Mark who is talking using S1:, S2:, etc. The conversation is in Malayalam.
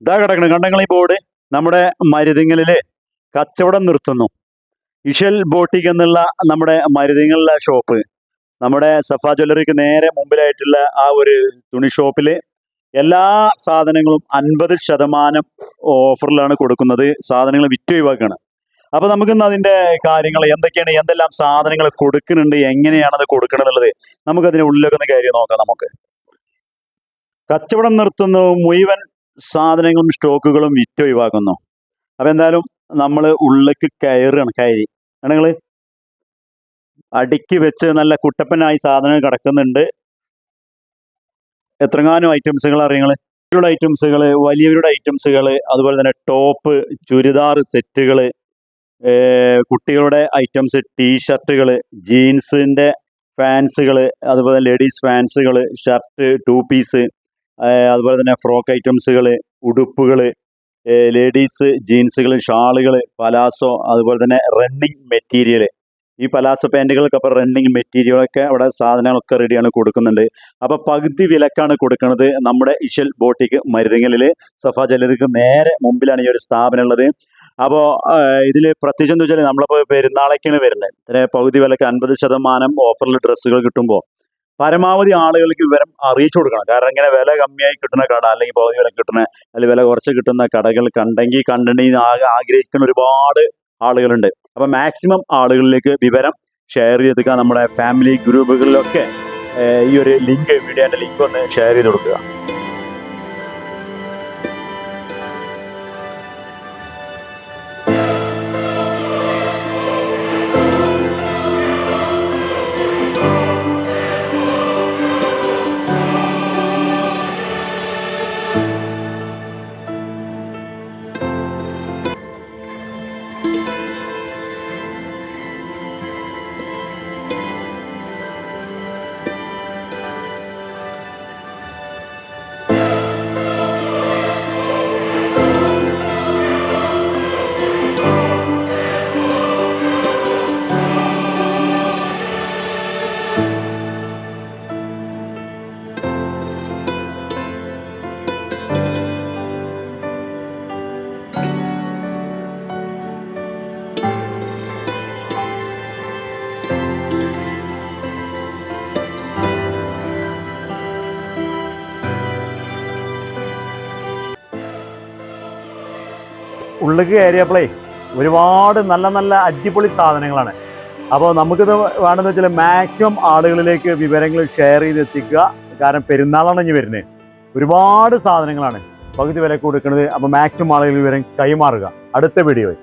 S1: ഇതാ കിടക്കണം കണ്ടങ്ങൾ ഈ ബോർഡ് നമ്മുടെ മരുതിങ്ങലില് കച്ചവടം നിർത്തുന്നു. ഇഷൽ ബോട്ടിക് എന്നുള്ള നമ്മുടെ മരുതിങ്ങളിലെ ഷോപ്പ് നമ്മുടെ സഫ ജ്വല്ലറിക്ക് നേരെ മുമ്പിലായിട്ടുള്ള ആ ഒരു തുണി ഷോപ്പില് എല്ലാ സാധനങ്ങളും 50% ഓഫറിലാണ് കൊടുക്കുന്നത്. സാധനങ്ങൾ വിറ്റ് ഒഴിവാക്കുകയാണ്. അപ്പൊ നമുക്കിന്ന് അതിന്റെ കാര്യങ്ങൾ എന്തൊക്കെയാണ്, എന്തെല്ലാം സാധനങ്ങൾ കൊടുക്കുന്നുണ്ട്, എങ്ങനെയാണ് അത് കൊടുക്കുന്നത് എന്നുള്ളത് നമുക്കതിന്റെ ഉള്ളിലൊക്കെ ഒന്ന് കയറി നോക്കാം. നമുക്ക് കച്ചവടം നിർത്തുന്നു, മുഴുവൻ സാധനങ്ങളും സ്റ്റോക്കുകളും വിറ്റ് ഒഴിവാക്കുന്നു. അപ്പൊ എന്തായാലും നമ്മൾ ഉള്ളിലേക്ക് കയറി നിങ്ങൾ അടുക്കി വെച്ച് നല്ല കുട്ടപ്പനായി സാധനങ്ങൾ കിടക്കുന്നുണ്ട്. എത്രങ്ങാനും ഐറ്റംസുകൾ അറിയങ്ങൾ, ഐറ്റംസുകൾ, വലിയവരുടെ ഐറ്റംസുകൾ, അതുപോലെ തന്നെ ടോപ്പ്, ചുരിദാർ സെറ്റുകൾ, കുട്ടികളുടെ ഐറ്റംസ്, ടീഷർട്ടുകൾ, ജീൻസിൻ്റെ ഫാൻസുകൾ, അതുപോലെ ലേഡീസ് ഫാൻസുകൾ, ഷർട്ട്, 2 പീസ്, അതുപോലെ തന്നെ ഫ്രോക്ക് ഐറ്റംസുകൾ, ഉടുപ്പുകൾ, ലേഡീസ് ജീൻസുകൾ, ഷാളുകൾ, പലാസോ, അതുപോലെ തന്നെ റണ്ണിങ് മെറ്റീരിയൽ. ഈ പലാസോ പാൻറ്റുകൾക്കൊപ്പം റണ്ണിങ് മെറ്റീരിയലൊക്കെ അവിടെ സാധനങ്ങളൊക്കെ റെഡിയാണ്, കൊടുക്കുന്നുണ്ട്. അപ്പോൾ പകുതി വിലക്കാണ് കൊടുക്കുന്നത് നമ്മുടെ ഇഷൽ ബോട്ടിക് മരുതിങ്ങലിൽ. സഫ ജ്വല്ലറിക്ക് നേരെ മുമ്പിലാണ് ഈ ഒരു സ്ഥാപനം ഉള്ളത്. അപ്പോൾ ഇതിൽ പ്രത്യേകിച്ച് എന്താ വെച്ചാൽ നമ്മളിപ്പോൾ പെരുന്നാളൊക്കെയാണ് വരുന്നത്. പകുതി വിലക്ക് 50% ഓഫറിൽ ഡ്രസ്സുകൾ കിട്ടുമ്പോൾ പരമാവധി ആളുകൾക്ക് വിവരം അറിയിച്ചു കൊടുക്കണം. കാരണം ഇങ്ങനെ വില കമ്മിയായി കിട്ടുന്ന കട, അല്ലെങ്കിൽ പകുതി വില കിട്ടുന്ന, അല്ലെങ്കിൽ വില കുറച്ച് കിട്ടുന്ന കടകൾ കണ്ടിട്ടുണ്ടെങ്കിൽ ആഗ്രഹിക്കുന്ന ഒരുപാട് ആളുകളുണ്ട്. അപ്പം മാക്സിമം ആളുകളിലേക്ക് വിവരം ഷെയർ ചെയ്തെടുക്കുക. നമ്മുടെ ഫാമിലി ഗ്രൂപ്പുകളിലൊക്കെ ഈ ഒരു ലിങ്ക്, വീഡിയോൻ്റെ ലിങ്ക് ഒന്ന് ഷെയർ ചെയ്ത് കൊടുക്കുക. ഉള്ളിലേക്ക് കയറിയപ്പോഴേ ഒരുപാട് നല്ല നല്ല അടിപൊളി സാധനങ്ങളാണ്. അപ്പോൾ നമുക്കിത് വേണമെന്ന് വെച്ചാൽ മാക്സിമം ആളുകളിലേക്ക് വിവരങ്ങൾ ഷെയർ ചെയ്ത് എത്തിക്കുക. കാരണം പെരുന്നാളാണ് ഇനി വരുന്നത്. ഒരുപാട് സാധനങ്ങളാണ് പകുതി വിലക്ക് കൊടുക്കുന്നത്. അപ്പോൾ മാക്സിമം ആളുകൾ വിവരം കൈമാറുക. അടുത്ത വീഡിയോയിൽ